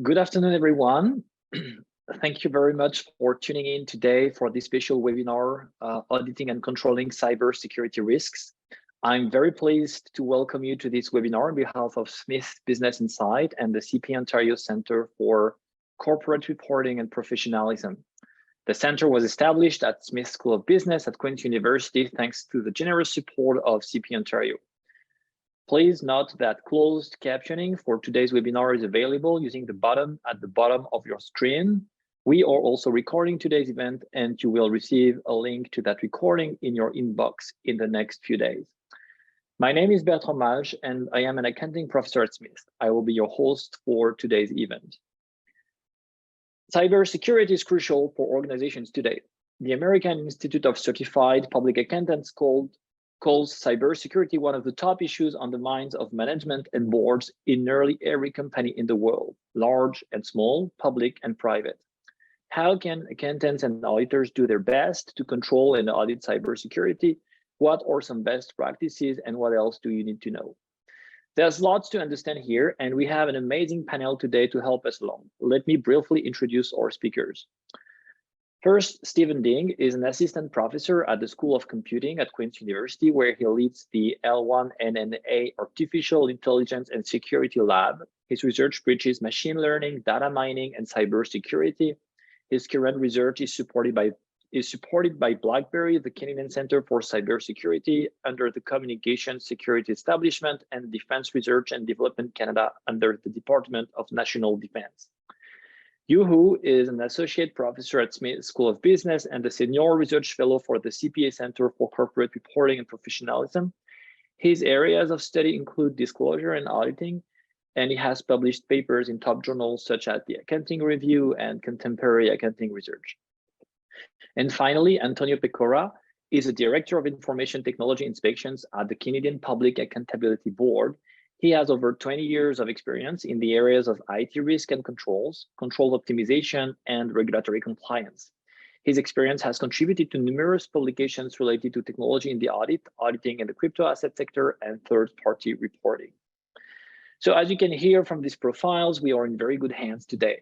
Good afternoon, everyone. Thank you very much for tuning in today for this special webinar, Auditing and Controlling Cybersecurity Risks. I'm very pleased to welcome you to this webinar on behalf of Smith Business Insight and the CPA Ontario Centre for Corporate Reporting and Professionalism. The centre was established at Smith School of Business at Queen's University thanks to the generous support of CPA Ontario. Please note that closed captioning for today's webinar is available using at the bottom of your screen. We are also recording today's event, and you will receive a link to that recording in your inbox in the next few days. My name is Bertrand Malsch, and I am an accounting professor at Smith. I will be your host for today's event. Cybersecurity is crucial for organizations today. The American Institute of Certified Public Accountants calls cybersecurity one of the top issues on the minds of management and boards in nearly every company in the world, large and small, public and private. How can accountants and auditors do their best to control and audit cybersecurity? What are some best practices and what else do you need to know? There's lots to understand here, and we have an amazing panel today to help us along. Let me briefly introduce our speakers. First, Stephen Ding is an assistant professor at the School of Computing at Queen's University, where he leads the L1NNA Artificial Intelligence and Security Lab. His research bridges machine learning, data mining, and cybersecurity. His current research is supported by BlackBerry, the Canadian Centre for Cybersecurity, under the Communication Security Establishment, and Defence Research and Development Canada under the Department of National Defence. Hou is an associate professor at Smith School of Business and a senior research fellow for the CPA Centre for Corporate Reporting and Professionalism. His areas of study include disclosure and auditing, and he has published papers in top journals such as the Accounting Review and Contemporary Accounting Research. And finally, Antonio Pecora is a director of information technology inspections at the Canadian Public Accountability Board. He has over 20 years of experience in the areas of IT risk and controls, control optimization, and regulatory compliance. His experience has contributed to numerous publications related to technology in the audit, auditing in the crypto asset sector, and third-party reporting. So as you can hear from these profiles, we are in very good hands today.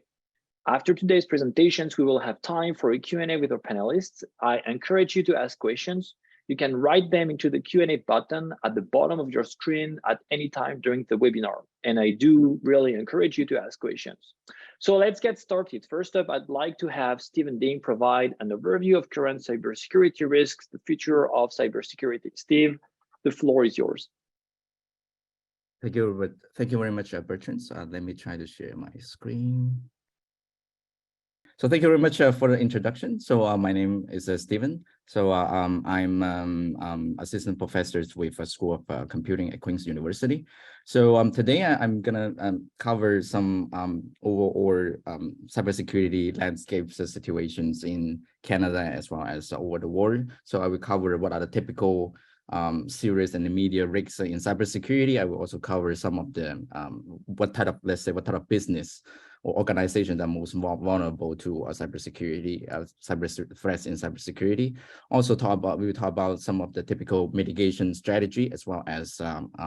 After today's presentations, we will have time for a Q&A with our panelists. I encourage you to ask questions. You can write them into the Q&A button at the bottom of your screen at any time during the webinar. And I do really encourage you to ask questions. So let's get started. First up, I'd like to have Stephen Ding provide an overview of current cybersecurity risks, the future of cybersecurity. Steve, the floor is yours. Thank you very much, Bertrand. So let me try to share my screen. So thank you very much for the introduction. So my name is Stephen. So I'm assistant professor with the School of Computing at Queen's University. So today I'm gonna cover some overall cybersecurity landscapes situations in Canada as well as over the world. So I will cover what are the typical serious and immediate risks in cybersecurity. I will also cover some of the what type of business or organizations that are most vulnerable to cybersecurity, cyber threats in cybersecurity. Also we will talk about some of the typical mitigation strategy as well as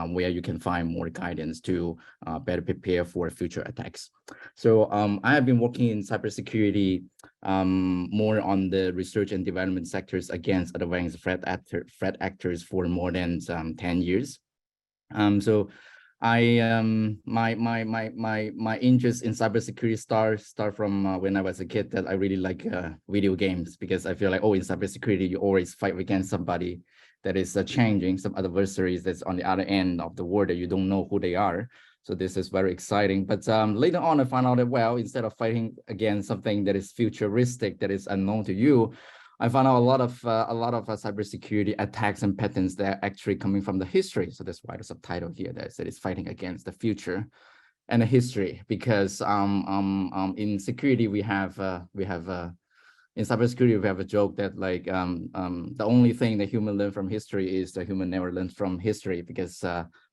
where you can find more guidance to better prepare for future attacks. So I have been working in cybersecurity more on the research and development sectors against advanced threat actors for more than 10 years. So my interest in cybersecurity start from when I was a kid, that I really like video games, because I feel like, in cybersecurity you always fight against somebody that is changing, some adversaries that's on the other end of the world that you don't know who they are. So this is very exciting. But later on I found out that, well, instead of fighting against something that is futuristic, that is unknown to you, I found out a lot of cybersecurity attacks and patterns that are actually coming from the history. So that's why the subtitle here that said it's fighting against the future and the history. Because in security in cybersecurity we have a joke that like the only thing that human learn from history is that human never learns from history, because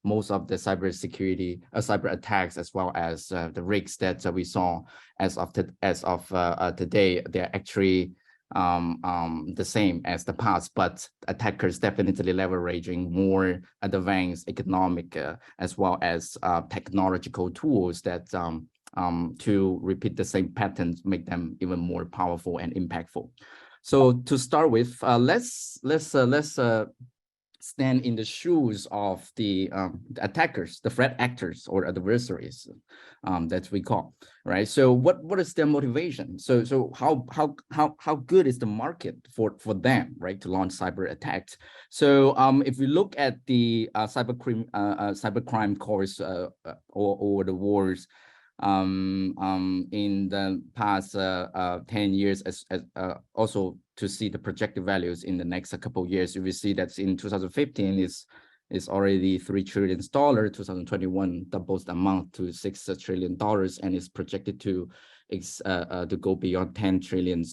most of the cybersecurity cyber attacks as well as the risks that we saw as of today, they're actually the same as the past, but attackers definitely leveraging more advanced economic as well as technological tools that to repeat the same patterns, make them even more powerful and impactful. So to start with, let's stand in the shoes of the attackers, the threat actors or adversaries that we call, right? So what is their motivation? So how good is the market for them, right, to launch cyber attacks? So if we look at the cybercrime course or the wars in the past 10 years, as also to see the projected values in the next couple of years, you will see that in 2015 is already $3 trillion. 2021 doubles the amount to $6 trillion, and is projected to go beyond $10 trillion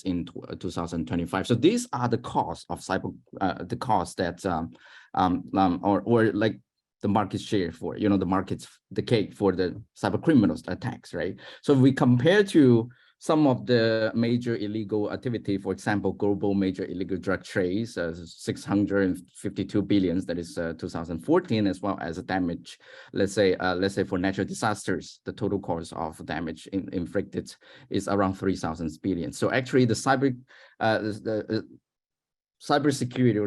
in 2025. So these are the costs of cyber, the cost that or like the market share for, you know, the cake for the cyber criminals attacks, right? So if we compare to some of the major illegal activity, for example, global major illegal drug trades, 652 billion, that is 2014, as well as damage, let's say for natural disasters, the total cost of damage inflicted is around 3,000 billion. So actually the cybersecurity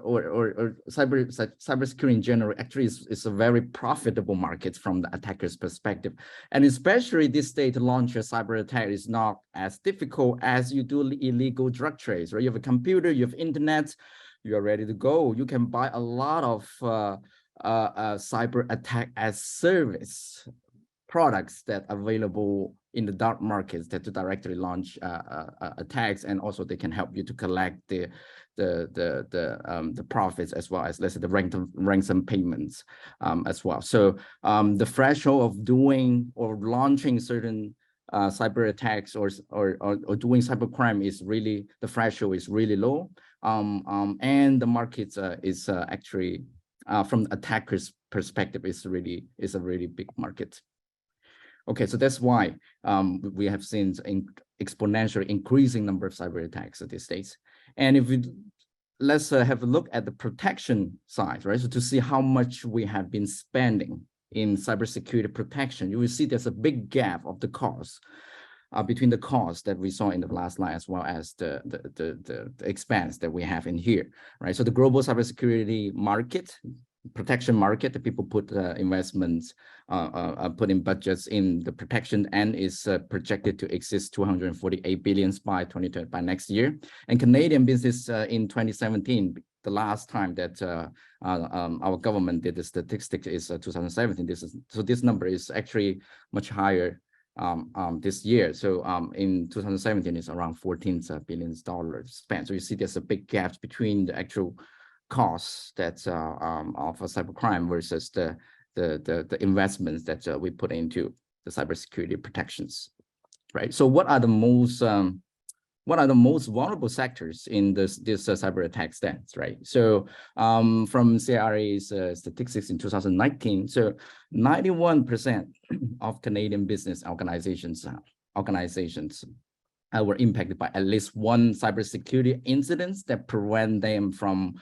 or cybersecurity in general actually is a very profitable market from the attacker's perspective. And especially this day to launch a cyber attack is not as difficult as you do illegal drug trades, right? You have a computer, you have internet, you are ready to go. You can buy a lot of cyber attack as service products that are available in the dark markets that to directly launch attacks, and also they can help you to collect the profits, as well as, let's say, the ransom payments as well. So the threshold of doing or launching certain cyber attacks or doing cybercrime is really, the threshold is really low, and the market is actually from the attacker's perspective is a really big market. Okay, so that's why we have seen an exponential increasing number of cyber attacks at these days. And if we let's have a look at the protection side, right? So to see how much we have been spending in cybersecurity protection, you will see there's a big gap of the cost between the cost that we saw in the last slide, as well as the expense that we have in here, right? So the global cybersecurity market, protection market, that people put investments, put in budgets in the protection, and is projected to exist 248 billion by 2020, by next year. And Canadian business in 2017, the last time that our government did the statistics is 2017. This number is actually much higher this year. So in 2017, it's around $14 billion spent. So you see there's a big gap between the actual costs that of a cybercrime versus the investments that we put into the cybersecurity protections, right? So what are the most vulnerable sectors in this cyber attack stance, right? So from CRA's statistics in 2019, so 91% of Canadian business organizations were impacted by at least one cybersecurity incident that prevent them from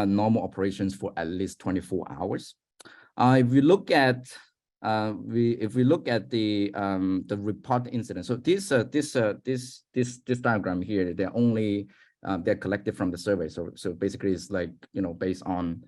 normal operations for at least 24 hours. If we look at the report incident, so this diagram here, they're collected from the survey. So basically, it's like, you know, based on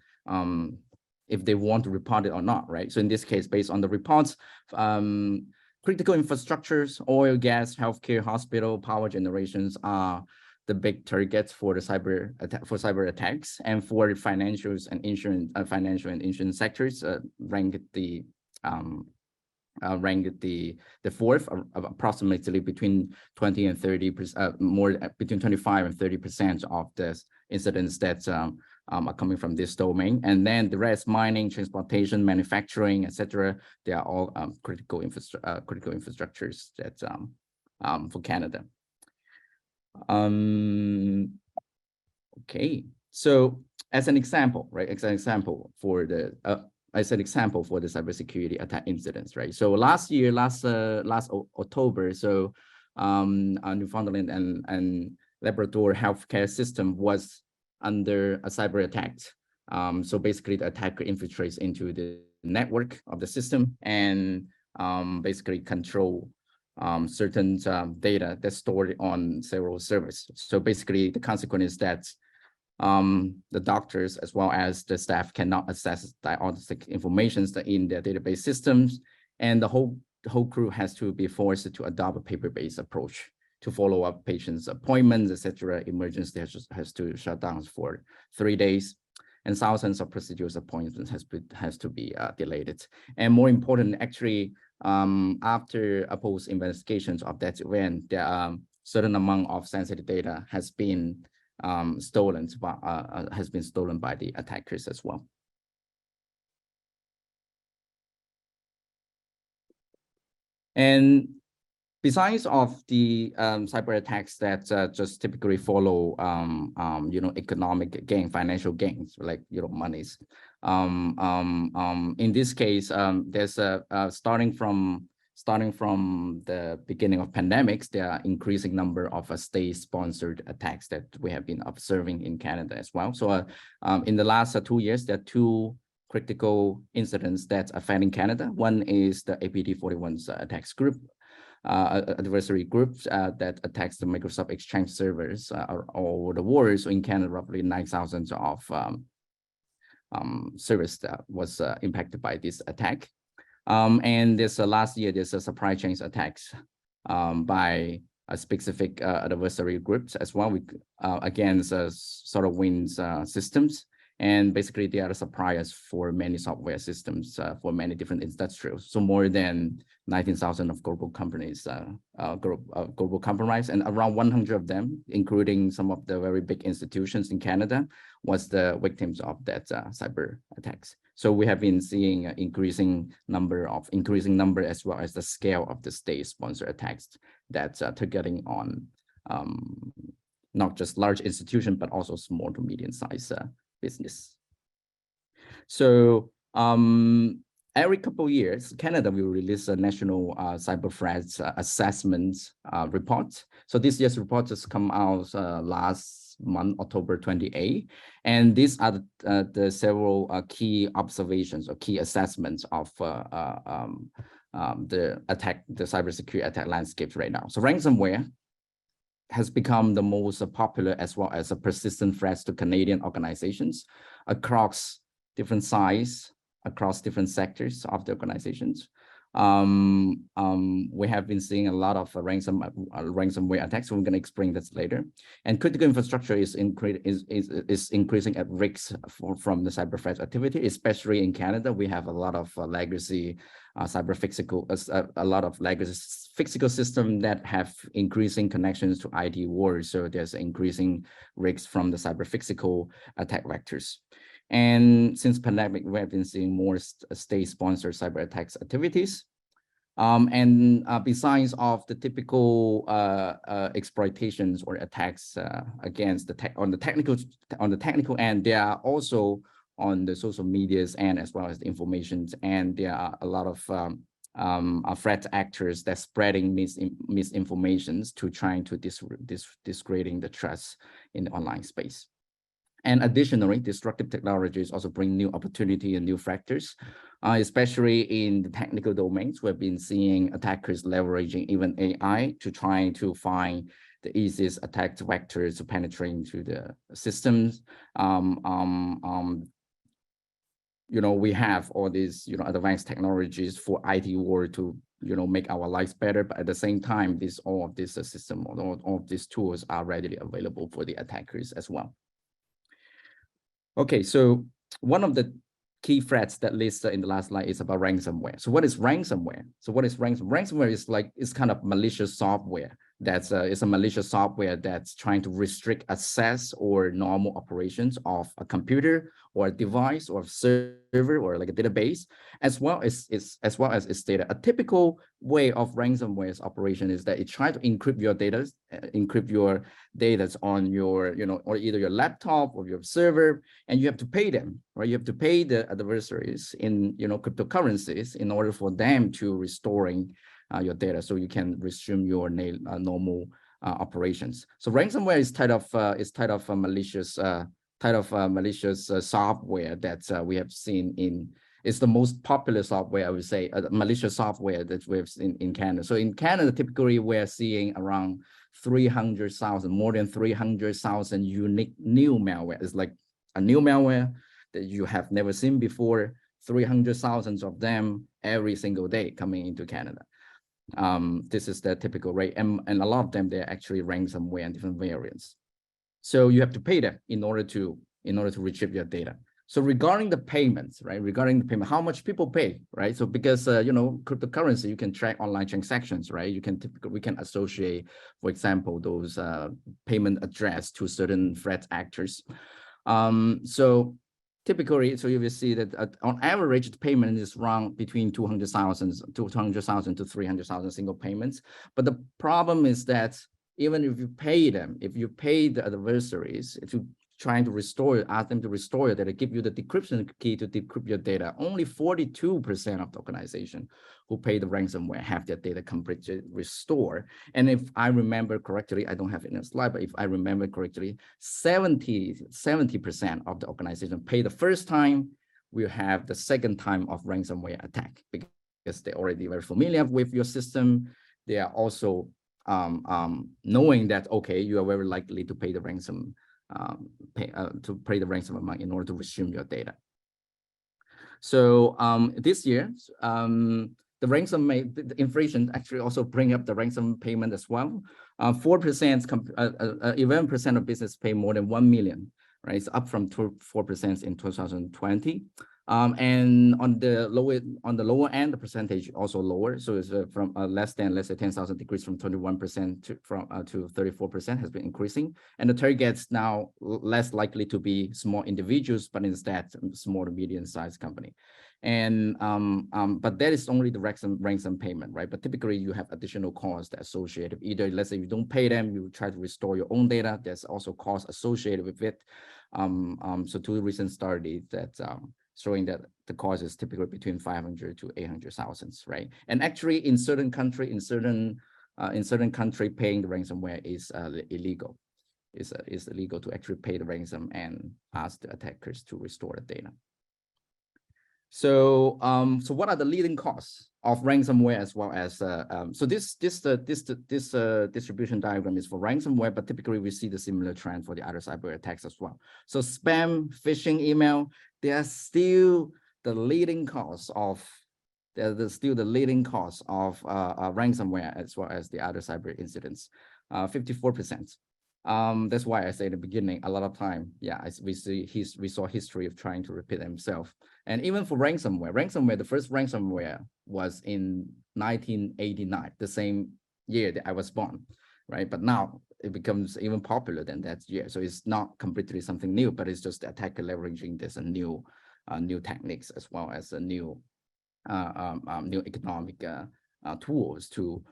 if they want to report it or not, right? So in this case, based on the reports, critical infrastructures, oil, gas, healthcare, hospital, power generations are the big targets for the cyber attacks, and for financials and insurance, financial and insurance sectors ranked the fourth, approximately between 20 and 30%, more between 25 and 30% of the incidents that are coming from this domain. And then the rest, mining, transportation, manufacturing, etc., they are all critical infrastructures that for Canada. Okay, so as an example, right? As an example for the cybersecurity attack incidents, right? So last October, so Newfoundland and Labrador healthcare system was under a cyber attack. So basically, the attacker infiltrates into the network of the system, and basically control certain data that's stored on several servers. So basically, the consequence is that the doctors as well as the staff cannot access diagnostic information in their database systems, and the whole crew has to be forced to adopt a paper-based approach to follow up patients' appointments, etc. Emergency has to shut down for 3 days, and thousands of procedures appointments has to be delayed. And more important, actually, after a post investigations of that event, there are certain amount of sensitive data has been stolen by the attackers as well. And besides of the cyber attacks that just typically follow economic gain, financial gains, like monies. In this case, there's starting from the beginning of pandemics, there are increasing number of state-sponsored attacks that we have been observing in Canada as well. So in the last 2 years, there are 2 critical incidents that's affecting Canada. One is the APT41's attacks group, adversary groups that attacks the Microsoft Exchange servers all over the world. So in Canada, roughly 9,000 of servers that was impacted by this attack. And this last year, there's a supply chain attacks by a specific adversary groups as well, against SolarWinds systems. And basically, they are the suppliers for many software systems for many different industrials. So more than 19,000 of global companies, global compromise, and around 100 of them, including some of the very big institutions in Canada, was the victims of that cyber attacks. So we have been seeing an increasing number as well as the scale of the state-sponsored attacks that's targeting on not just large institutions, but also small to medium-sized business. So every couple of years, Canada will release a national cyber threats assessment report. So this year's report has come out last month, October 28, and these are the several key observations or key assessments of the cybersecurity attack landscape right now. So ransomware has become the most popular as well as a persistent threat to Canadian organizations across different size, across different sectors of the organizations. We have been seeing a lot of ransomware attacks. So we're going to explain this later. And critical infrastructure is increasing at risk from the cyber threat activity, especially in Canada. We have a lot of legacy cyber physical system that have increasing connections to IT wars. So there's increasing risks from the cyber physical attack vectors. And since pandemic, we have been seeing more state-sponsored cyber attacks activities. Besides of the typical exploitations or attacks against on the technical end, there are also on the social medias and as well as the informations, and there are a lot of threat actors that spreading misinformations to trying to discrediting the trust in the online space. And additionally, disruptive technologies also bring new opportunity and new factors, especially in the technical domains. We've been seeing attackers leveraging even AI to try to find the easiest attack vectors to penetrate into the systems. We have all these, advanced technologies for IT world to, make our lives better. But at the same time, all of this system, all of these tools are readily available for the attackers as well. Okay, so one of the key threats that listed in the last slide is about ransomware. So what is ransomware? Ransomware is kind of malicious software. It's a malicious software that's trying to restrict access or normal operations of a computer or a device or a server or like a database, as well as its data. A typical way of ransomware's operation is that it tries to encrypt your data, on your, or either your laptop or your server, and you have to pay them, right? You have to pay the adversaries in, cryptocurrencies in order for them to restoring your data, so you can resume your normal operations. So ransomware is type of a malicious software that we have seen It's the most popular software, I would say, malicious software that we've seen in Canada. So in Canada, typically we're seeing around 300,000, more than 300,000 unique new malware. It's like a new malware that you have never seen before, 300,000 of them every single day coming into Canada. This is the typical rate. And a lot of them, they're actually ransomware and different variants. So you have to pay them in order to retrieve your data. So regarding the payments, right? Regarding the payment, how much people pay, right? So because you know, cryptocurrency, you can track online transactions, right? We can associate, for example, those payment address to certain threat actors. So typically, so you will see that on average, the payment is around between 200,000 to 300,000 single payments. But the problem is that even if you pay them, if you pay the adversaries, if you trying to restore, ask them to restore your data, give you the decryption key to decrypt your data, only 42% of the organization who pay the ransomware have their data completely restored. And if I remember correctly, I don't have it in a slide, but if I remember correctly, 70% of the organization pay the first time, will have the second time of ransomware attack because they're already very familiar with your system. They are also knowing that, okay, you are very likely to pay the ransom pay the ransom amount in order to resume your data. So this year, the inflation actually also bring up the ransom payment as well. 11% of business pay more than 1 million, right? It's up from 4% in 2020. And on the lower end, the percentage also lower. So it's from less than 10,000 decrease from 21% to 34% has been increasing. And the targets now less likely to be small individuals, but instead small to medium-sized company. And but that is only the ransom payment, right? But typically you have additional costs associated. Either let's say you don't pay them, you try to restore your own data. There's also costs associated with it. So two recent studies that showing that the cost is typically between 500 to 800,000, right? And actually, in certain country, paying the ransomware is illegal. Is illegal to actually pay the ransom and ask the attackers to restore the data. So, so what are the leading costs of ransomware as well as so this distribution diagram is for ransomware, but typically we see the similar trend for the other cyber attacks as well. So spam, phishing email, they are still the leading cause of ransomware as well as the other cyber incidents, 54%. That's why I say in the beginning, a lot of time, yeah, we saw history of trying to repeat themselves. And even for ransomware, the first ransomware was in 1989, the same year that I was born, right? But now it becomes even popular than that year. So it's not completely something new, but it's just the attacker leveraging this new techniques as well as a new economic tools to,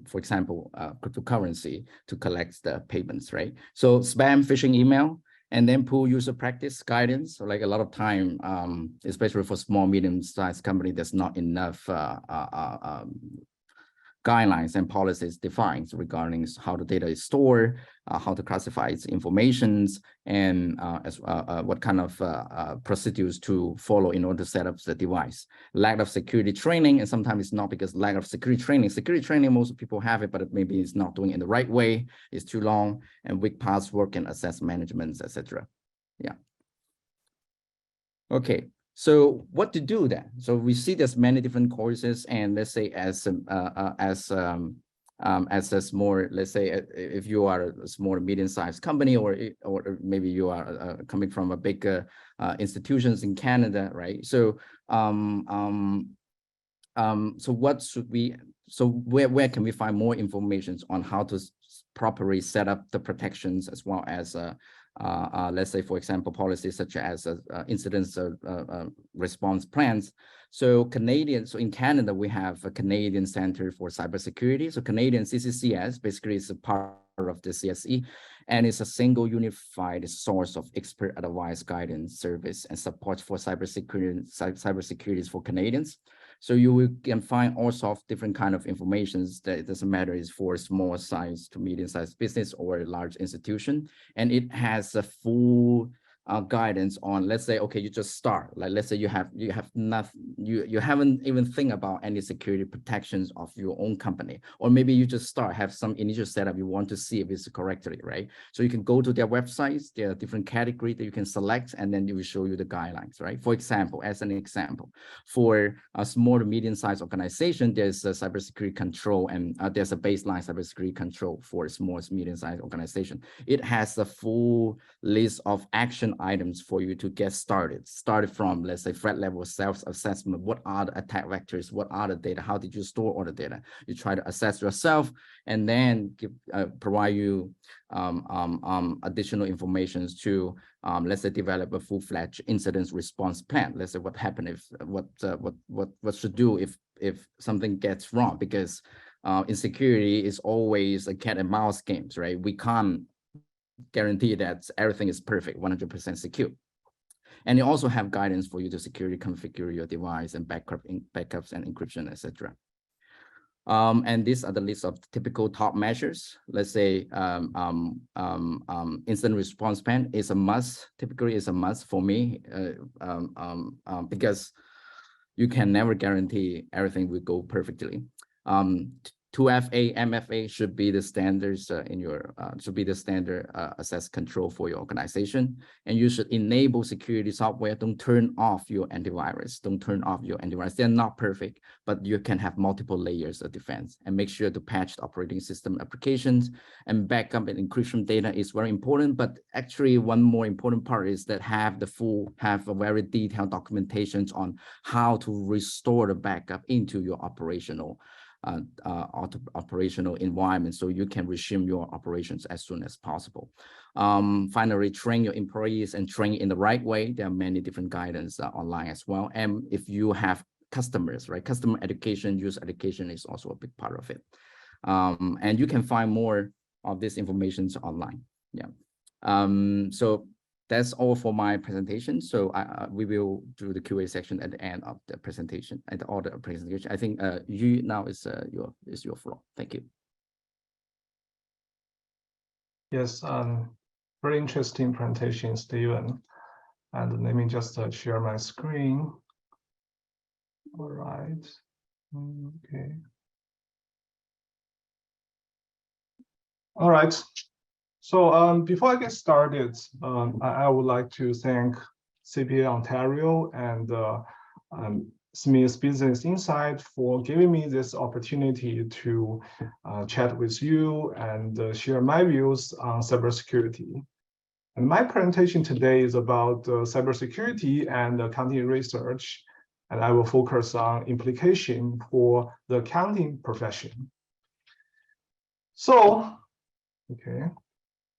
for example, cryptocurrency to collect the payments, right? So spam, phishing email, and then poor user practice guidance. So like a lot of time, especially for small, medium-sized company, there's not enough guidelines and policies defined regarding how the data is stored, how to classify its informations, and what kind of procedures to follow in order to set up the device. Lack of security training, and sometimes it's not because lack of security training. Security training, most people have it, but maybe it's not doing it in the right way. It's too long, and weak password and access management, etc. Yeah. Okay. So what to do then? So we see there's many different courses, and let's say as a small, let's say if you are a small medium-sized company, or maybe you are coming from a big institutions in Canada, right? So so what should we? So where can we find more information on how to properly set up the protections as well as let's say, for example, policies such as incident response plans. So in Canada, we have a Canadian Centre for Cybersecurity. So Canadian CCCS basically is a part of the CSE, and it's a single unified source of expert advice, guidance, service, and support for cybersecurity for Canadians. So you can find all sorts of different kind of informations that it doesn't matter is for small size to medium sized business or a large institution. And it has a full guidance on, let's say, okay, you just start, like let's say you have nothing, you haven't even think about any security protections of your own company, or maybe you just have some initial setup, you want to see if it's correctly, right? So you can go to their websites, there are different categories that you can select, and then it will show you the guidelines, right? For example, as an example, for a small to medium-sized organization, there's a cybersecurity control, and there's a baseline cybersecurity control for a small to medium-sized organization. It has a full list of action items for you to get started from, let's say, threat level self-assessment. What are the attack vectors? What are the data? How did you store all the data? You try to assess yourself, and then provide you additional information to, let's say, develop a full-fledged incident response plan. Let's say what happened if, what should do if something gets wrong, because in security is always a cat and mouse games, right? We can't guarantee that everything is perfect, 100% secure. And you also have guidance for you to securely configure your device and backups and encryption, etc. And these are the list of typical top measures. Let's say incident response plan is a must, typically is a must for me, because you can never guarantee everything will go perfectly. 2FA, MFA should be the standards in your, should be the standard access control for your organization. And you should enable security software. Don't turn off your antivirus. Don't turn off your antivirus. They're not perfect, but you can have multiple layers of defense, and make sure to patch the operating system applications, and backup and encryption data is very important. But actually one more important part is that have a very detailed documentations on how to restore the backup into your operational environment, so you can resume your operations as soon as possible. Finally, train your employees and train in the right way. There are many different guidance online as well. And if you have customers, right, customer education, user education is also a big part of it. And you can find more of this information online. Yeah. So that's all for my presentation. So we will do the QA section at the end of the presentation, at the order of presentation. I think you now is your floor. Thank you. Yes, very interesting presentation, Stephen. And let me just share my screen. All right. Okay. All right. So before I get started, I would like to thank CPA Ontario and Smith's Business Insight for giving me this opportunity to chat with you and share my views on cybersecurity. And my presentation today is about cybersecurity and accounting research, and I will focus on implication for the accounting profession. So, okay.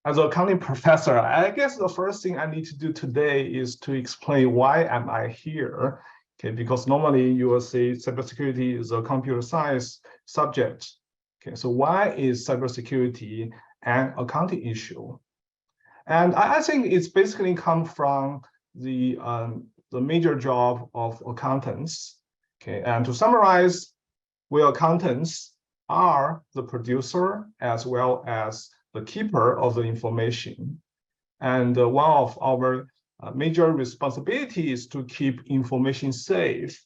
As an accounting professor, I guess the first thing I need to do today is to explain why am I here. Okay, because normally you will say cybersecurity is a computer science subject. Okay, so why is cybersecurity an accounting issue? And I think it's basically come from the major job of accountants. Okay, and to summarize, we accountants are the producer as well as the keeper of the information. And one of our major responsibilities is to keep information safe.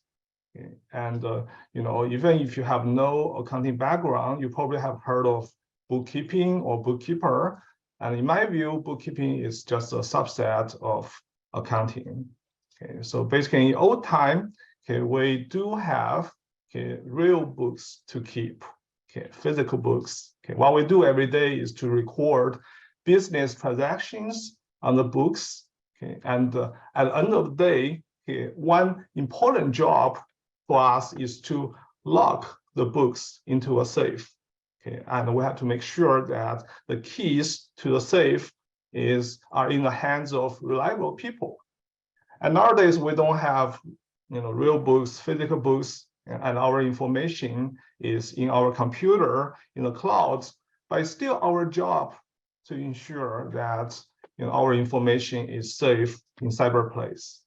Okay. And you know, even if you have no accounting background, you probably have heard of bookkeeping or bookkeeper. And in my view, bookkeeping is just a subset of accounting. Okay, so basically in old time, okay, we do have real books to keep. Okay, physical books. Okay, what we do every day is to record business transactions on the books. Okay, and at the end of the day, okay, one important job for us is to lock the books into a safe. Okay, and we have to make sure that the keys to the safe are in the hands of reliable people. And nowadays we don't have, you know, real books, physical books, and our information is in our computer, in the cloud, but it's still our job to ensure that, you know, our information is safe in cyberplace.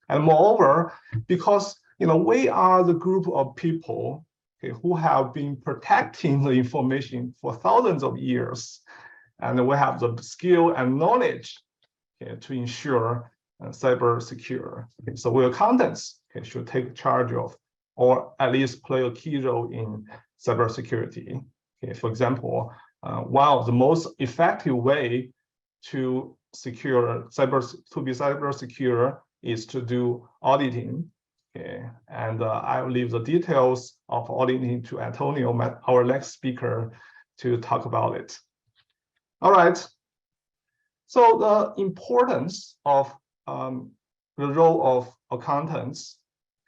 And moreover, because, you know, we are the group of people, okay, who have been protecting the information for thousands of years, and we have the skill and knowledge, to ensure cyber secure. So we accountants should take charge of, or at least play a key role in cybersecurity. For example, one of the most effective way to be cyber secure is to do auditing. And I will leave the details of auditing to Antonio, our next speaker, to talk about it. All right. So the importance of the role of accountants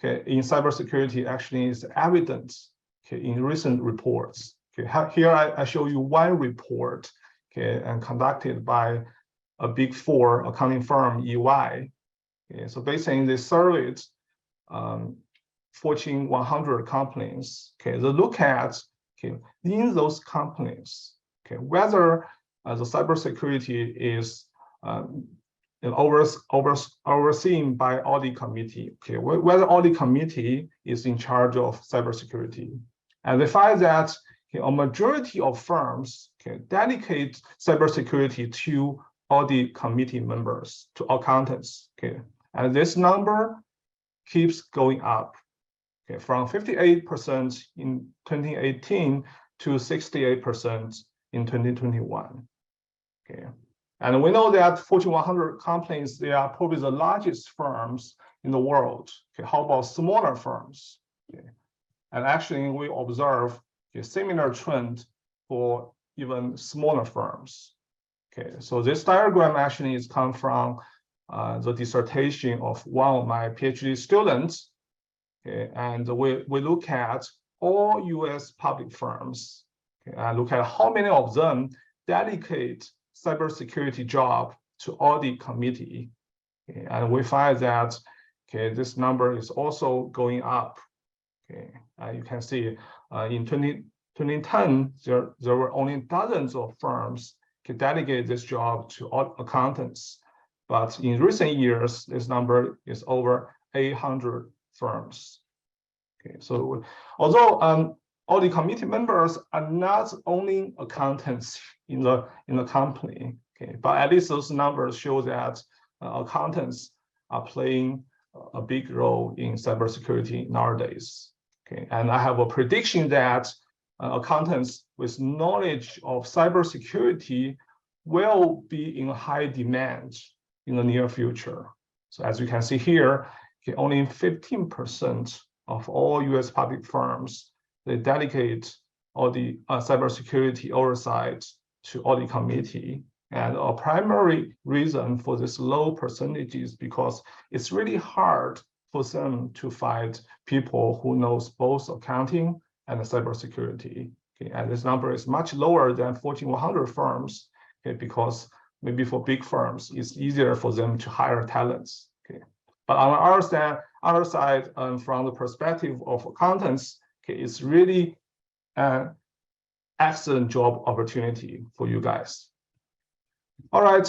in cybersecurity actually is evident in recent reports. Here I show you one report and conducted by a Big Four accounting firm, EY. So basically, they surveyed Fortune 100 companies. They look at in those companies whether the cybersecurity is overseen by audit committee. Whether audit committee is in charge of cybersecurity, and they find that a majority of firms dedicate cybersecurity to audit committee members, to accountants. And this number keeps going up from 58% in 2018 to 68% in 2021. And we know that Fortune 100 companies, they are probably the largest firms in the world. How about smaller firms? And actually, we observe a similar trend for even smaller firms. So this diagram actually is come from the dissertation of one of my PhD students. And we look at all US public firms, and look at how many of them dedicate cybersecurity job to audit committee. And we find that this number is also going up. You can see in 2010, there were only dozens of firms to dedicate this job to accountants. But in recent years, this number is over 800 firms. So although audit committee members are not only accountants in the company, but at least those numbers show that accountants are playing a big role in cybersecurity nowadays. And I have a prediction that accountants with knowledge of cybersecurity will be in high demand in the near future. So as you can see here, only 15% of all US public firms, they dedicate all the cybersecurity oversight to audit committee. And a primary reason for this low percentage is because it's really hard for them to find people who knows both accounting and cybersecurity. And this number is much lower than Fortune 100 firms, because maybe for big firms, it's easier for them to hire talents. But on the other side, from the perspective of accountants, it's really an excellent job opportunity for you guys. All right.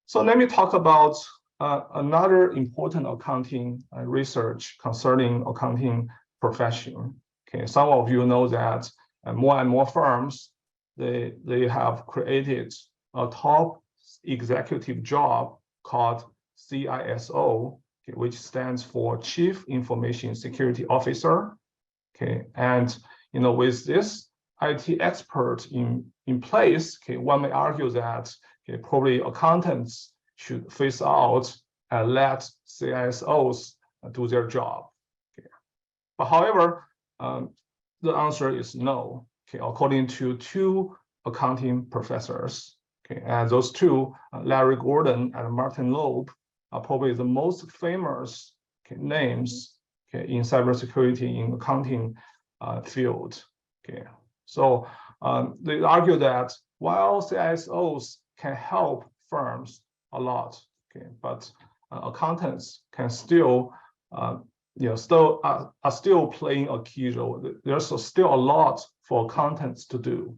So let me talk about another important accounting research concerning accounting profession. Some of you know that more and more firms, they have created a top executive job called CISO, which stands for Chief Information Security Officer. And with this IT expert in place, one may argue that probably accountants should phase out and let CISOs do their job. But however, the answer is no. According to two accounting professors, and those two, Larry Gordon and Martin Loeb, are probably the most famous names in cybersecurity in accounting field. So they argue that while CISOs can help firms a lot, but accountants can still are still playing a key role. There's still a lot for accountants to do.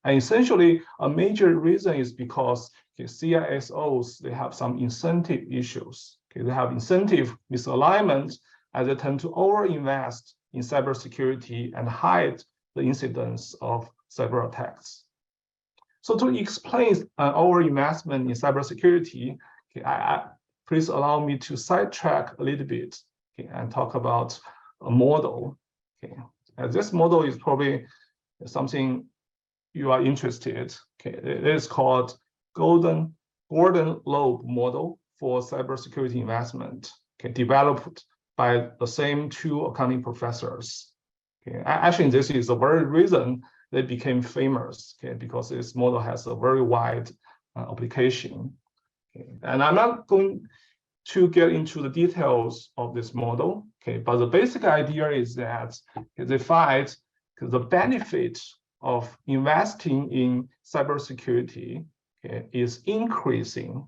And essentially, a major reason is because CISOs, they have some incentive issues. They have incentive misalignment, and they tend to overinvest in cybersecurity and hide the incidence of cyber attacks. So to explain our investment in cybersecurity, okay, please allow me to sidetrack a little bit, okay, and talk about a model. Okay, and this model is probably something you are interested. Okay, it is called Gordon Loeb model for cybersecurity investment. Okay, developed by the same two accounting professors. Okay, actually, this is the very reason they became famous. Okay, because this model has a very wide application. Okay, and I'm not going to get into the details of this model. Okay, but the basic idea is that they find the benefit of investing in cybersecurity, okay, is increasing,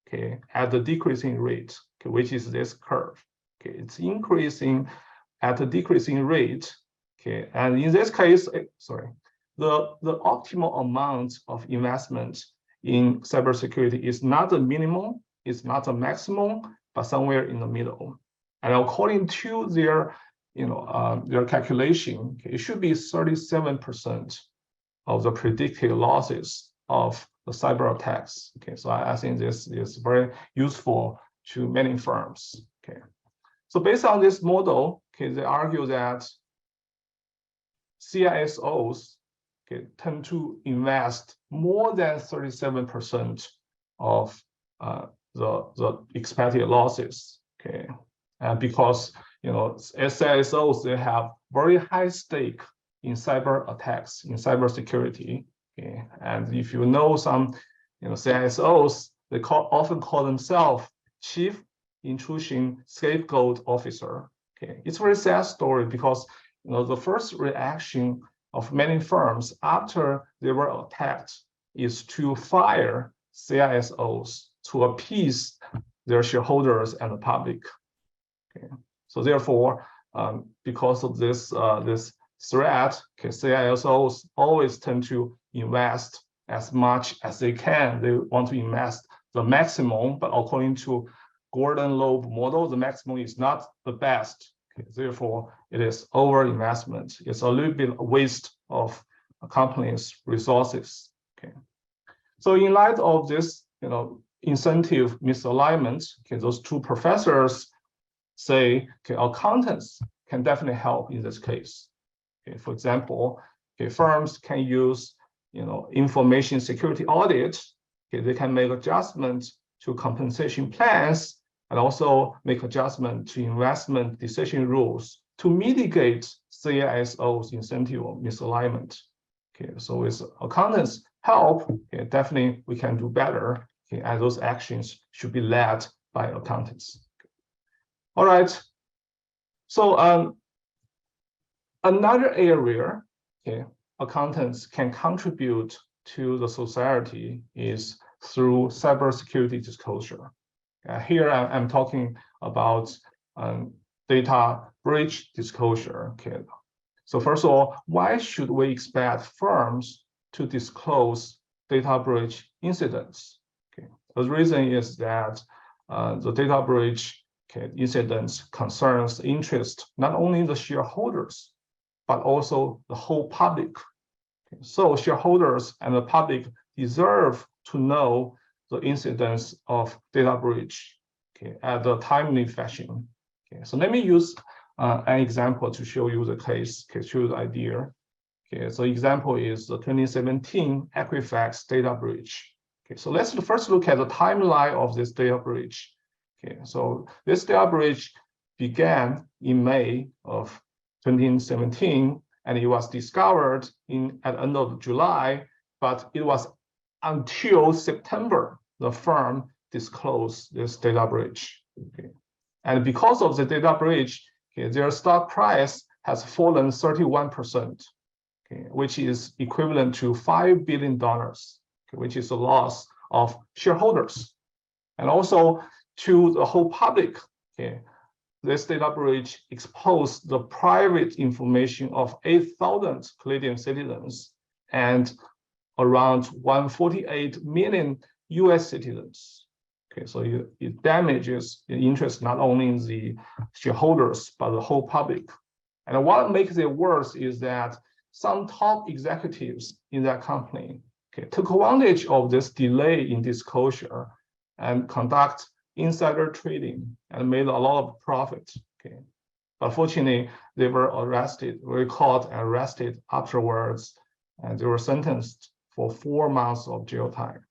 okay, at a decreasing rate, okay, which is this curve. Okay, it's increasing at a decreasing rate. Okay, and in this case, the optimal amount of investment in cybersecurity is not a minimum, it's not a maximum, but somewhere in the middle. And according to their, their calculation, okay, it should be 37% of the predicted losses of the cyber attacks. Okay, so I think this is very useful to many firms. Okay, so based on this model, okay, they argue that CISOs, okay, tend to invest more than 37% of the expected losses. Okay, because as CISOs, they have very high stake in cyber attacks, in cybersecurity. Okay, and if you know some, CISOs, they often call themselves Chief Intrusion Scapegoat Officer. Okay, it's a very sad story because the first reaction of many firms after they were attacked is to fire CISOs to appease their shareholders and the public. Okay, so therefore, because of this this threat, okay, CISOs always tend to invest as much as they can. They want to invest the maximum, but according to Gordon Loeb model, the maximum is not the best. Okay, therefore, it is over investment. It's a little bit a waste of a company's resources. Okay, so in light of this, incentive misalignment, okay, those two professors say, okay, accountants can definitely help in this case. Okay, for example, okay, firms can use, information security audit. Okay, they can make adjustments to compensation plans and also make adjustment to investment decision rules to mitigate CISO's incentive misalignment. Okay, so with accountants' help, okay, definitely we can do better. Okay, and those actions should be led by accountants. All right. So another area, okay, accountants can contribute to the society is through cybersecurity disclosure. Here I'm talking about data breach disclosure. Okay. So first of all, why should we expect firms to disclose data breach incidents? Okay. The reason is that the data breach incidents concerns the interest not only the shareholders, but also the whole public. Okay. So shareholders and the public deserve to know the incidents of data breach, okay, at a timely fashion. Okay. So let me use an example to show you the case, okay, show you the idea. Okay. So example is the 2017 Equifax data breach. Okay. So let's first look at the timeline of this data breach. Okay, so this data breach began in May of 2017, and it was discovered at the end of July, but it was until September the firm disclosed this data breach. Okay. And because of the data breach, okay, their stock price has fallen 31%, okay, which is equivalent to $5 billion, okay, which is a loss of shareholders. And also, to the whole public, okay, this data breach exposed the private information of 8,000 Canadian citizens and around 148 million US citizens. Okay, so it damages the interest not only in the shareholders, but the whole public. And what makes it worse is that some top executives in that company, took advantage of this delay in disclosure and conduct insider trading and made a lot of profit. Unfortunately, they were caught and arrested afterwards, and they were sentenced for 4 months of jail time.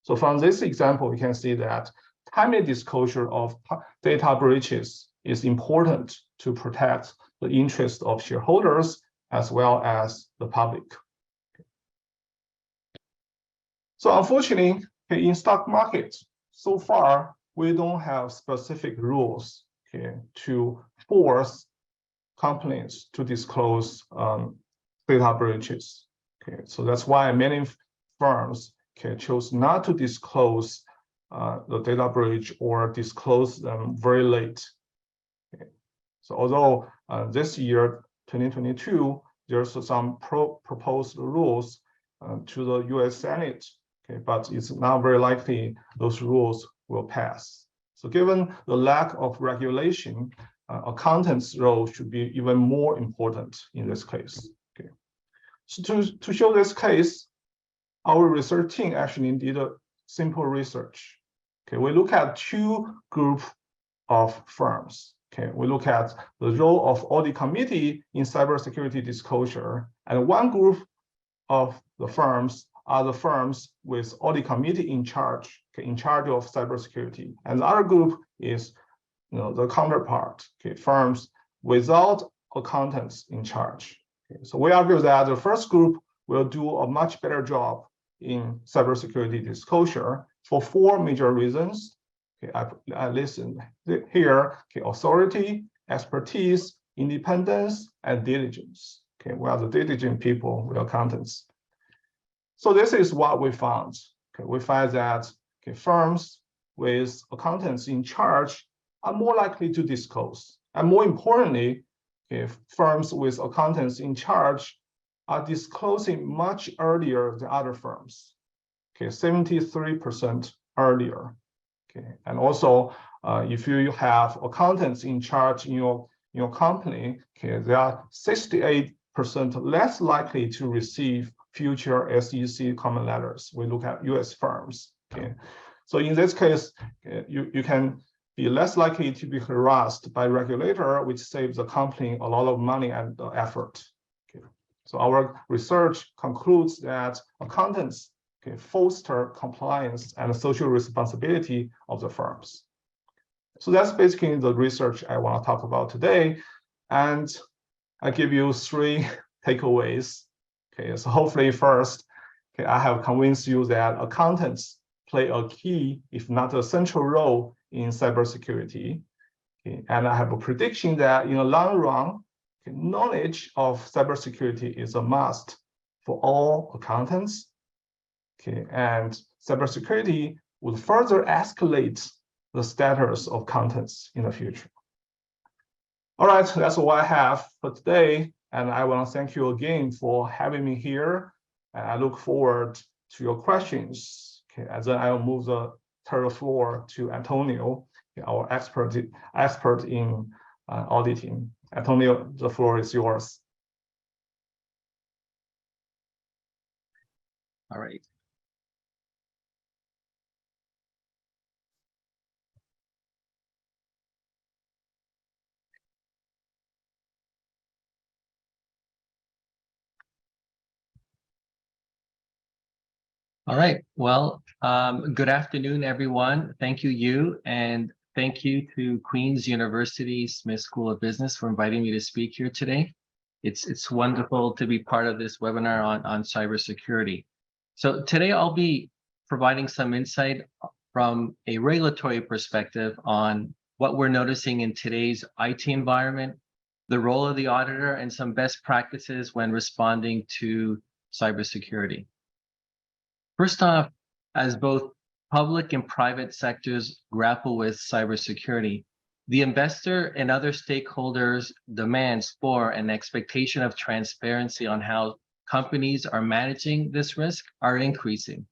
So from this example, we can see that timely disclosure of data breaches is important to protect the interest of shareholders as well as the public. So unfortunately, in stock market, so far, we don't have specific rules to force companies to disclose data breaches. So that's why many firms chose not to disclose the data breach or disclose them very late. So although this year, 2022, there's some proposed rules to the US Senate, but it's not very likely those rules will pass. So given the lack of regulation, accountants' role should be even more important in this case. So to show this case, our research team actually did a simple research. We look at 2 groups of firms. We look at the role of audit committee in cybersecurity disclosure, and one group of the firms are the firms with audit committee in charge of cybersecurity, and the other group is the counterpart, firms without accountants in charge. So we argue that the first group will do a much better job in cybersecurity disclosure for 4 major reasons. I listen here, authority, expertise, independence, and diligence. We are the diligent people, we are accountants. So this is what we found. We find that firms with accountants in charge are more likely to disclose. And more importantly, firms with accountants in charge are disclosing much earlier than other firms. 73% earlier. And also, if you have accountants in charge in your company, they are 68% less likely to receive future SEC comment letters. We look at US firms. So in this case, you can be less likely to be harassed by regulator, which saves the company a lot of money and effort. So our research concludes that accountants foster compliance and social responsibility of the firms. So that's basically the research I want to talk about today. And I give you 3 takeaways. So hopefully first, I have convinced you that accountants play a key, if not a central role in cybersecurity. And I have a prediction that in the long run, knowledge of cybersecurity is a must for all accountants. And cybersecurity will further escalate the status of accountants in the future. All right, that's what I have for today. And I want to thank you again for having me here. And I look forward to your questions. And then I'll move the floor to Antonio, our expert in auditing. Antonio, the floor is yours. All right. All right. Well, good afternoon, everyone. Thank you, Hou, and thank you to Queen's University Smith School of Business for inviting me to speak here today. It's wonderful to be part of this webinar on cybersecurity. So today I'll be providing some insight from a regulatory perspective on what we're noticing in today's IT environment, the role of the auditor, and some best practices when responding to cybersecurity. First off, as both public and private sectors grapple with cybersecurity, the investor and other stakeholders' demands for an expectation of transparency on how companies are managing this risk are increasing.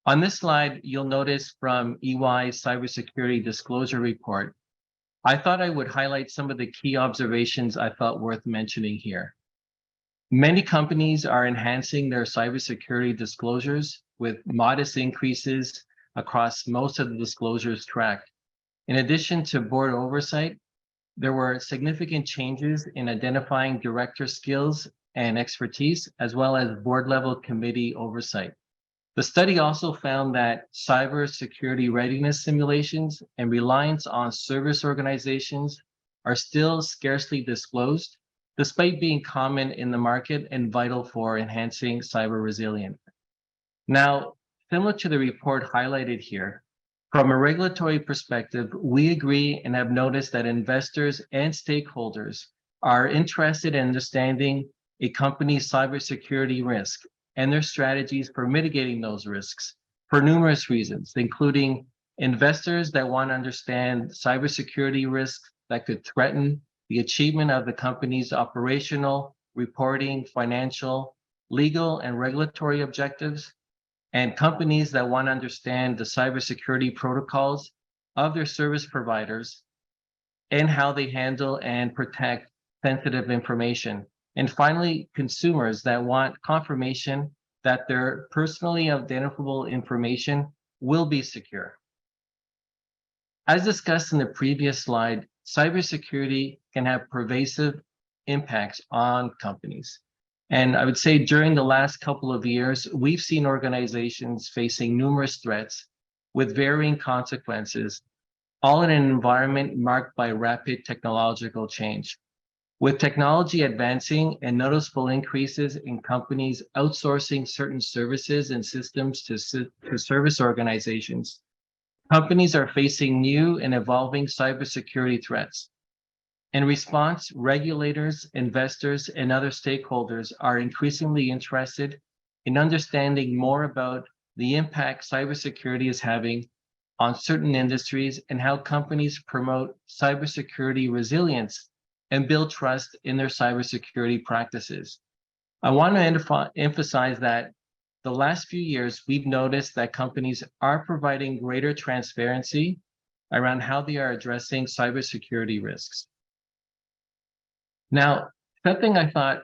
On this slide, you'll notice from EY's Cybersecurity Disclosure Report, I thought I would highlight some of the key observations I felt worth mentioning here. Many companies are enhancing their cybersecurity disclosures with modest increases across most of the disclosures tracked. In addition to board oversight, there were significant changes in identifying director skills and expertise, as well as board-level committee oversight. The study also found that cybersecurity readiness simulations and reliance on service organizations are still scarcely disclosed, despite being common in the market and vital for enhancing cyber resilience. Now, similar to the report highlighted here, from a regulatory perspective, we agree and have noticed that investors and stakeholders are interested in understanding a company's cybersecurity risk and their strategies for mitigating those risks for numerous reasons, including investors that want to understand cybersecurity risks that could threaten the achievement of the company's operational, reporting, financial, legal, and regulatory objectives, and companies that want to understand the cybersecurity protocols of their service providers and how they handle and protect sensitive information. And finally, consumers that want confirmation that their personally identifiable information will be secure. As discussed in the previous slide, cybersecurity can have pervasive impacts on companies. And I would say during the last couple of years, we've seen organizations facing numerous threats with varying consequences, all in an environment marked by rapid technological change. With technology advancing and noticeable increases in companies outsourcing certain services and systems to service organizations, companies are facing new and evolving cybersecurity threats. In response, regulators, investors, and other stakeholders are increasingly interested in understanding more about the impact cybersecurity is having on certain industries and how companies promote cybersecurity resilience and build trust in their cybersecurity practices. I want to emphasize that the last few years, we've noticed that companies are providing greater transparency around how they are addressing cybersecurity risks. Now, something I thought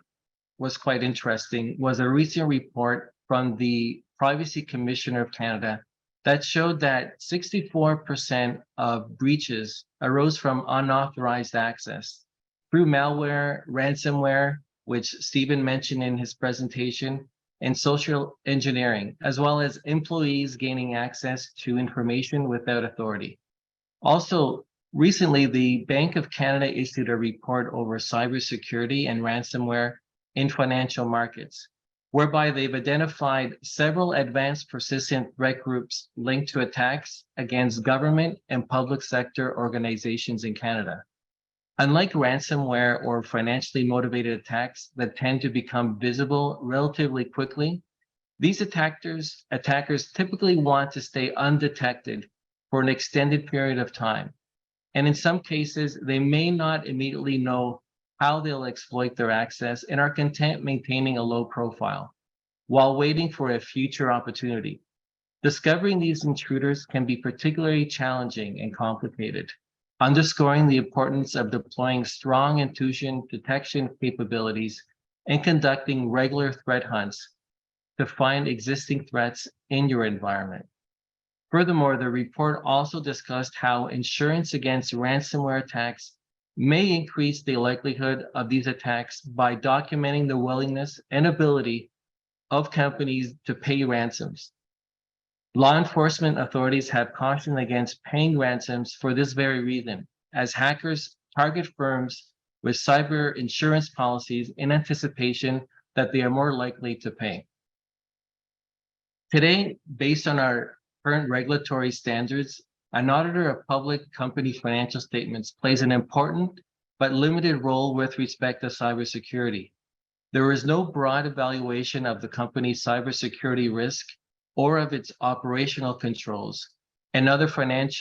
was quite interesting was a recent report from the Privacy Commissioner of Canada that showed that 64% of breaches arose from unauthorized access through malware, ransomware, which Stephen mentioned in his presentation, and social engineering, as well as employees gaining access to information without authority. Also, recently, the Bank of Canada issued a report over cybersecurity and ransomware in financial markets, whereby they've identified several advanced persistent threat groups linked to attacks against government and public sector organizations in Canada. Unlike ransomware or financially motivated attacks that tend to become visible relatively quickly, these attackers typically want to stay undetected for an extended period of time. And in some cases, they may not immediately know how they'll exploit their access and are content maintaining a low profile while waiting for a future opportunity. Discovering these intruders can be particularly challenging and complicated, underscoring the importance of deploying strong intrusion detection capabilities and conducting regular threat hunts to find existing threats in your environment. Furthermore, the report also discussed how insurance against ransomware attacks may increase the likelihood of these attacks by documenting the willingness and ability of companies to pay ransoms. Law enforcement authorities have cautioned against paying ransoms for this very reason, as hackers target firms with cyber insurance policies in anticipation that they are more likely to pay. Today, based on our current regulatory standards, an auditor of public company financial statements plays an important but limited role with respect to cybersecurity. There is no broad evaluation of the company's cybersecurity risk or of its operational controls and other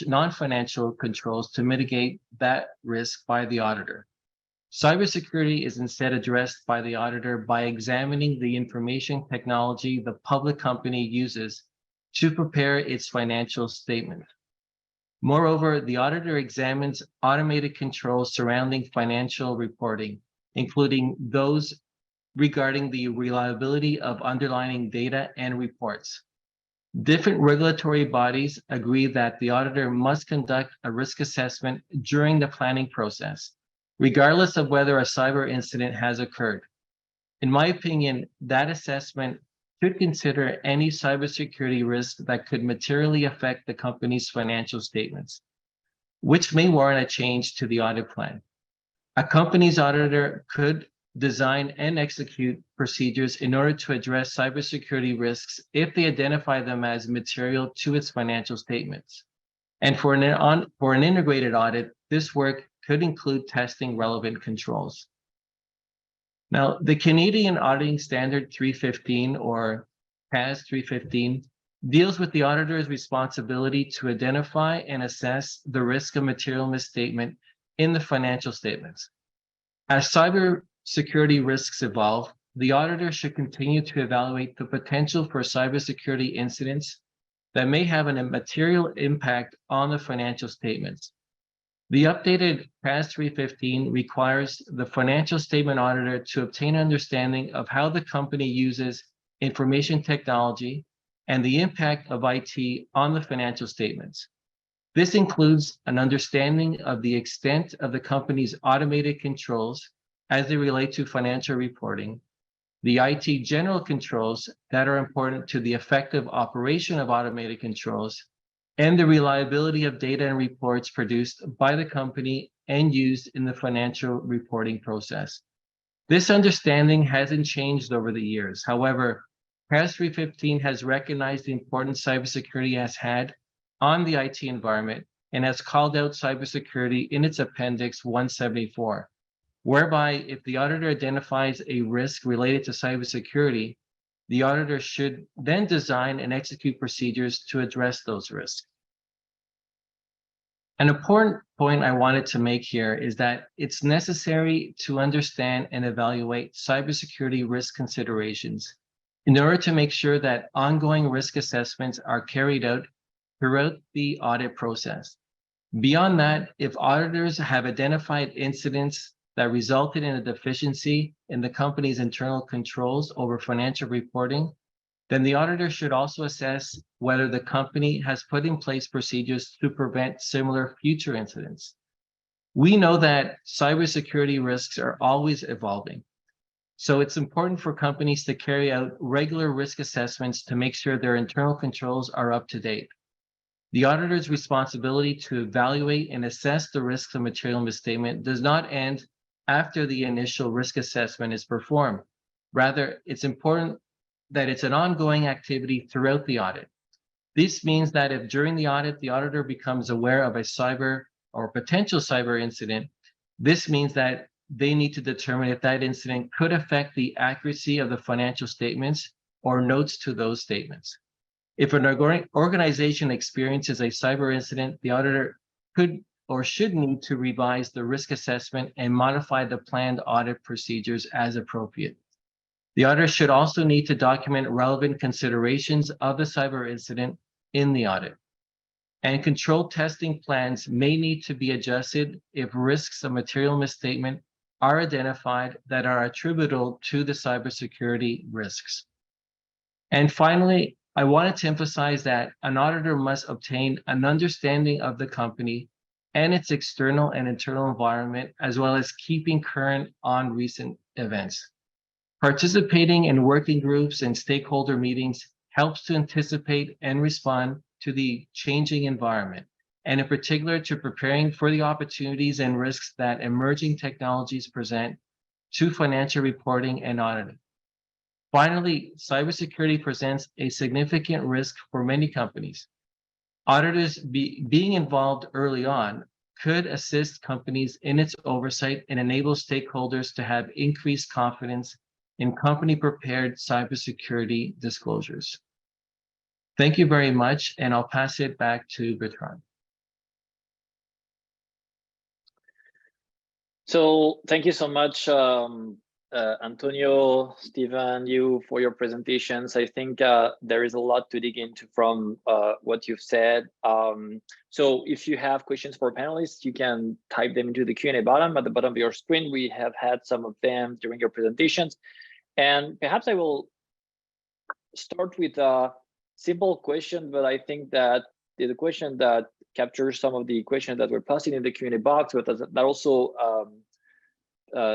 non-financial controls to mitigate that risk by the auditor. Cybersecurity is instead addressed by the auditor by examining the information technology the public company uses to prepare its financial statement. Moreover, the auditor examines automated controls surrounding financial reporting, including those regarding the reliability of underlying data and reports. Different regulatory bodies agree that the auditor must conduct a risk assessment during the planning process, regardless of whether a cyber incident has occurred. In my opinion, that assessment should consider any cybersecurity risk that could materially affect the company's financial statements, which may warrant a change to the audit plan. A company's auditor could design and execute procedures in order to address cybersecurity risks if they identify them as material to its financial statements. And for an integrated audit, this work could include testing relevant controls. Now, the Canadian Auditing Standard 315, or CAS 315, deals with the auditor's responsibility to identify and assess the risk of material misstatement in the financial statements. As cybersecurity risks evolve, the auditor should continue to evaluate the potential for cybersecurity incidents that may have a material impact on the financial statements. The updated CAS 315 requires the financial statement auditor to obtain understanding of how the company uses information technology and the impact of IT on the financial statements. This includes an understanding of the extent of the company's automated controls as they relate to financial reporting, the IT general controls that are important to the effective operation of automated controls, and the reliability of data and reports produced by the company and used in the financial reporting process. This understanding hasn't changed over the years. However, CAS 315 has recognized the importance cybersecurity has had on the IT environment and has called out cybersecurity in its Appendix 174, whereby if the auditor identifies a risk related to cybersecurity, the auditor should then design and execute procedures to address those risks. An important point I wanted to make here is that it's necessary to understand and evaluate cybersecurity risk considerations in order to make sure that ongoing risk assessments are carried out throughout the audit process. Beyond that, if auditors have identified incidents that resulted in a deficiency in the company's internal controls over financial reporting, then the auditor should also assess whether the company has put in place procedures to prevent similar future incidents. We know that cybersecurity risks are always evolving, so it's important for companies to carry out regular risk assessments to make sure their internal controls are up to date. The auditor's responsibility to evaluate and assess the risks of material misstatement does not end after the initial risk assessment is performed. Rather, it's important that it's an ongoing activity throughout the audit. This means that if during the audit, the auditor becomes aware of a cyber or potential cyber incident, this means that they need to determine if that incident could affect the accuracy of the financial statements or notes to those statements. If an organization experiences a cyber incident, the auditor could or should need to revise the risk assessment and modify the planned audit procedures as appropriate. The auditor should also need to document relevant considerations of the cyber incident in the audit. And control testing plans may need to be adjusted if risks of material misstatement are identified that are attributable to the cybersecurity risks. And finally, I wanted to emphasize that an auditor must obtain an understanding of the company and its external and internal environment, as well as keeping current on recent events. Participating in working groups and stakeholder meetings helps to anticipate and respond to the changing environment, and in particular to preparing for the opportunities and risks that emerging technologies present to financial reporting and auditing. Finally, cybersecurity presents a significant risk for many companies. Auditors being involved early on could assist companies in its oversight and enable stakeholders to have increased confidence in company-prepared cybersecurity disclosures. Thank you very much, and I'll pass it back to Bertrand. So thank you so much, Antonio, Stephen, you for your presentations. I think there is a lot to dig into from what you've said. So if you have questions for panelists, you can type them into the Q&A button at the bottom of your screen. We have had some of them during your presentations. And perhaps I will start with a simple question, but I think that the question that captures some of the questions that were posted in the Q&A box, but that also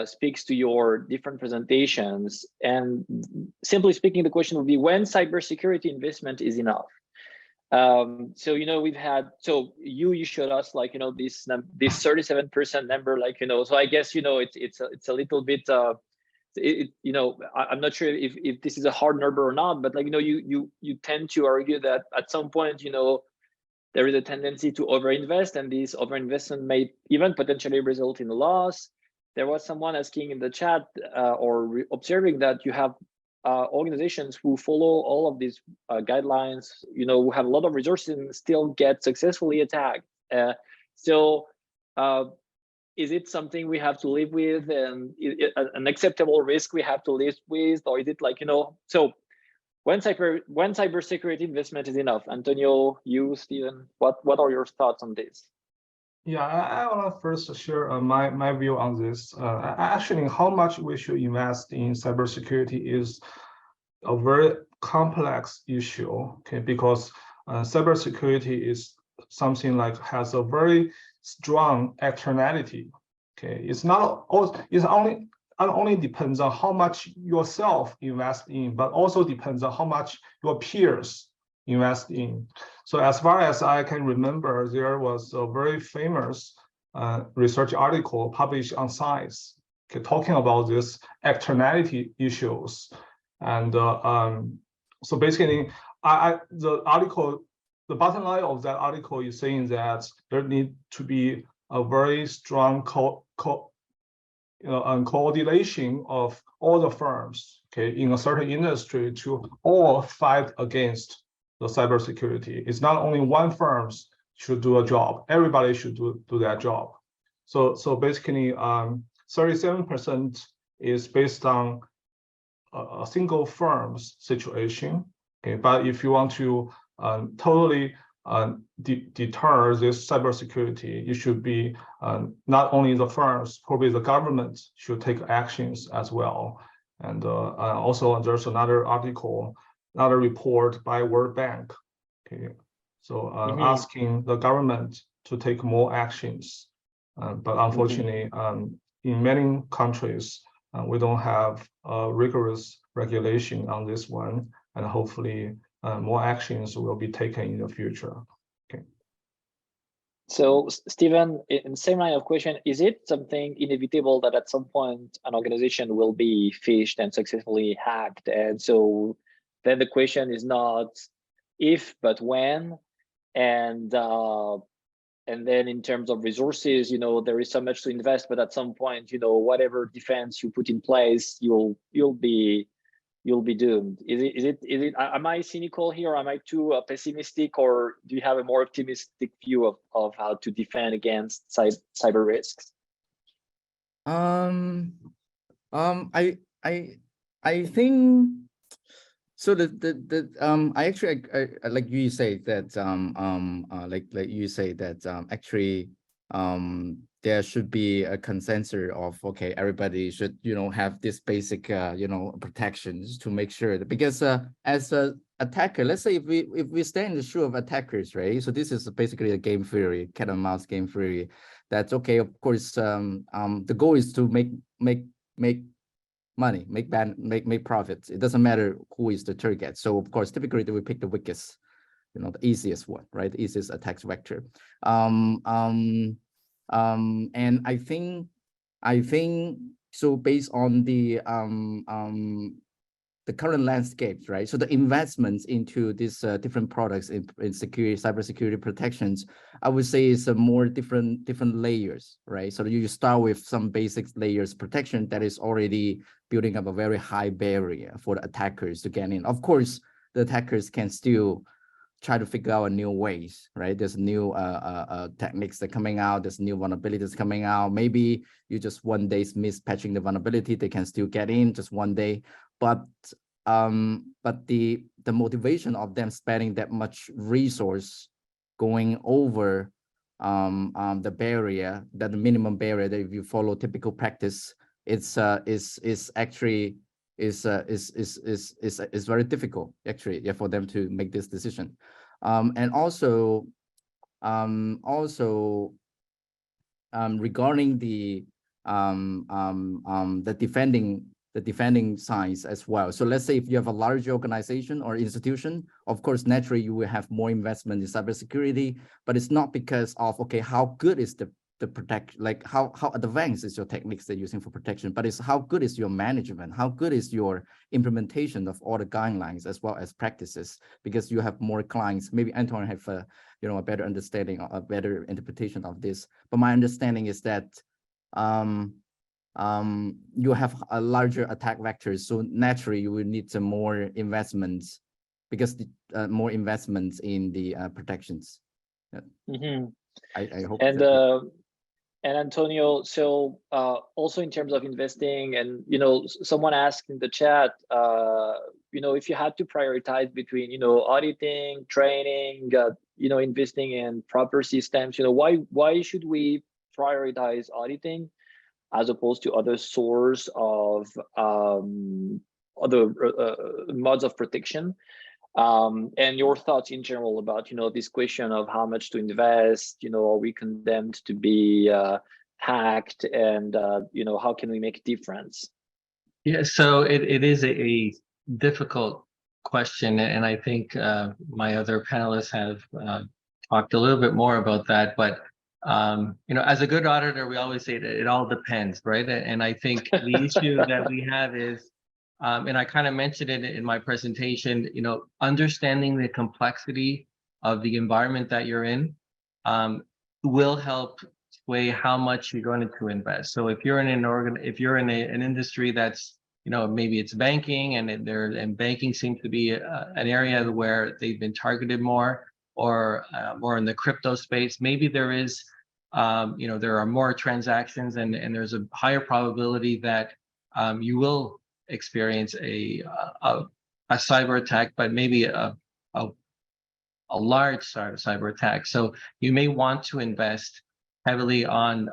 speaks to your different presentations. And simply speaking, the question would be, when cybersecurity investment is enough? So, you know, we've had, so you showed us, like, you know, this 37% number, like, you know, so I guess, you know, it's a little bit, you know, I'm not sure if this is a hard number or not, but, like, you know, you tend to argue that at some point, you know, there is a tendency to overinvest, and this overinvestment may even potentially result in a loss. There was someone asking in the chat or observing that you have organizations who follow all of these guidelines, you know, who have a lot of resources and still get successfully attacked. So is it something we have to live with, and an acceptable risk we have to live with, or is it, like, you know, so when cybersecurity investment is enough? Antonio, you, Stephen, what are your thoughts on this? Yeah, I want to first share my view on this. Actually, how much we should invest in cybersecurity is a very complex issue, okay? Because cybersecurity is something like has a very strong externality, okay? It's not only depends on how much yourself invest in, but also depends on how much your peers invest in. So as far as I can remember, there was a very famous research article published on Science, okay, talking about this externality issues. And so basically, the bottom line of that article is saying that there need to be a very strong coordination of all the firms, okay, in a certain industry to all fight against the cybersecurity. It's not only one firm should do a job; everybody should do that job. So basically, 37% is based on a single firm's situation. Okay, but if you want to totally deter this cybersecurity, it should be not only the firms, probably the government should take actions as well. And also there's another article, another report by World Bank. Okay, so asking the government to take more actions, but unfortunately, in many countries, we don't have rigorous regulation on this one, and hopefully more actions will be taken in the future. Okay. So, Stephen, in the same line of question, is it something inevitable that at some point an organization will be phished and successfully hacked? And so then the question is not if, but when. And then in terms of resources, you know, there is so much to invest, but at some point, you know, whatever defense you put in place, you'll be doomed. Is it? Am I cynical here? Am I too pessimistic, or do you have a more optimistic view of how to defend against cyber risks? I think so. I actually like you say that like you say that actually there should be a consensus of, okay, everybody should, you know, have this basic you know, protections to make sure that, because as a attacker, let's say if we stand in the shoe of attackers, right? So this is basically a game theory, cat and mouse game theory. That's okay. Of course, the goal is to make money, make profits. It doesn't matter who is the target. So of course, typically we pick the weakest, you know, the easiest one, right? The easiest attack vector. And I think so based on the current landscapes, right? So the investments into these different products in security, cybersecurity protections, I would say is a more different layers, right? So you start with some basic layers protection that is already building up a very high barrier for the attackers to get in. Of course, the attackers can still try to figure out new ways, right? There's new techniques that are coming out. There's new vulnerabilities coming out. Maybe you just one day miss patching the vulnerability, they can still get in just one day. But the motivation of them spending that much resource going over the barrier, that the minimum barrier that if you follow typical practice, it's actually is very difficult actually, yeah, for them to make this decision. And also regarding the defending sides as well. So let's say if you have a large organization or institution, of course, naturally you will have more investment in cybersecurity, but it's not because of, okay, how good is the protection, like how advanced is your techniques that you're using for protection, but it's how good is your management, how good is your implementation of all the guidelines as well as practices, because you have more clients. Maybe Anton have a better understanding, a better interpretation of this. But my understanding is that you have a larger attack vectors, so naturally you will need some more investments, because more investments in the protections. Yeah. Mm-hmm. I hope. And Antonio, so also in terms of investing, and someone asked in the chat, if you had to prioritize between auditing, training, investing in proper systems, why should we prioritize auditing as opposed to other source of other modes of protection? And your thoughts in general about this question of how much to invest, are we condemned to be hacked, and how can we make a difference? Yeah, so it is a difficult question, and I think my other panelists have talked a little bit more about that. But as a good auditor, we always say that it all depends, right? And I think the issue that we have is, and I kind of mentioned it in my presentation, understanding the complexity of the environment that you're in will help sway how much you're going to invest. So if you're in an industry that's, maybe it's banking, and banking seems to be an area where they've been targeted more, or more in the crypto space, maybe there is, there are more transactions, and there's a higher probability that you will experience a cyber attack, but maybe a large cyber attack. So you may want to invest heavily on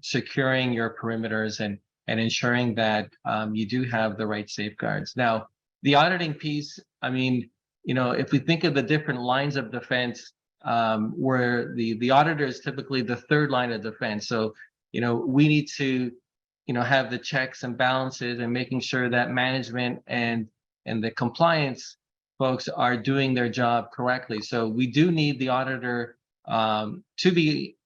securing your perimeters and ensuring that you do have the right safeguards. Now, the auditing piece, I mean, if we think of the different lines of defense, where the auditor is typically the third line of defense. So, we need to have the checks and balances, and making sure that management and the compliance folks are doing their job correctly. So we do need the auditor to be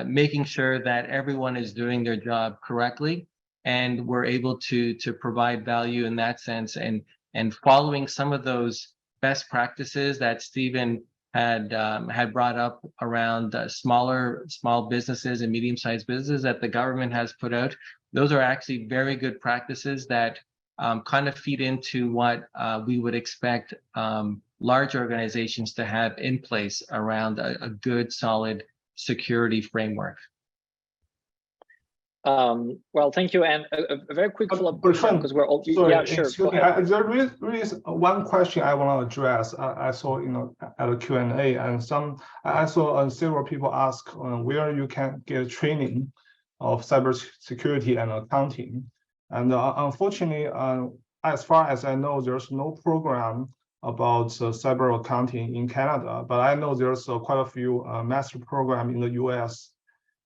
making sure that everyone is doing their job correctly, and we're able to provide value in that sense, and following some of those best practices that Stephen had brought up around small businesses and medium-sized businesses that the government has put out. Those are actually very good practices that kind of feed into what we would expect large organizations to have in place around a good, solid security framework. Well, thank you. And a very quick follow-up question, because we're all... Sorry, yeah, sure. Go ahead. There is one question I want to address. I saw, at a Q&A, and I saw several people ask where you can get training of cybersecurity and accounting. And unfortunately, as far as I know, there's no program about cyber accounting in Canada, but I know there's quite a few master program in the US.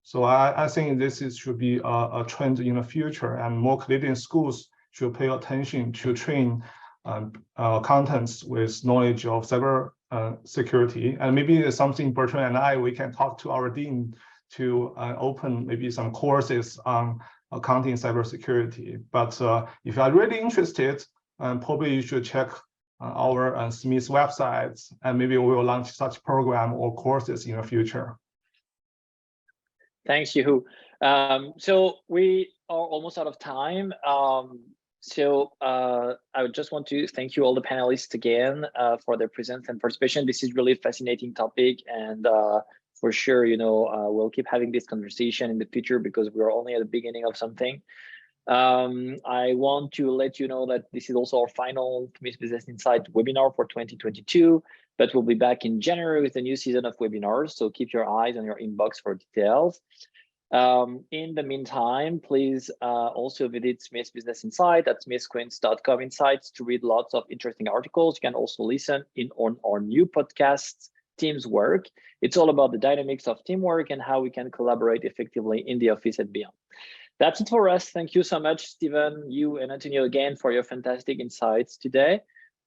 So I think this should be a trend in the future, and more Canadian schools should pay attention to train accountants with knowledge of cyber security. And maybe it's something Bertrand and we can talk to our dean to open maybe some courses on accounting cybersecurity. But if you are really interested, probably you should check our Smith's websites, and maybe we will launch such program or courses in the future. Thanks, Hou. So we are almost out of time. So I would just want to thank you all the panelists again for their presence and participation. This is really a fascinating topic, and for sure, we'll keep having this conversation in the future, because we're only at the beginning of something. I want to let you know that this is also our final Smith Business Insight webinar for 2022, but we'll be back in January with a new season of webinars. So keep your eyes on your inbox for details. In the meantime, please also visit Smith's Business Insight at smithquince.com insights to read lots of interesting articles. You can also listen in on our new podcast, Teams Work. It's all about the dynamics of teamwork and how we can collaborate effectively in the office and beyond. That's it for us. Thank you so much, Stephen, you and Antonio again for your fantastic insights today.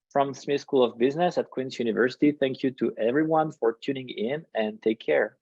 From Smith School of Business at Queen's University, thank you to everyone for tuning in and take care.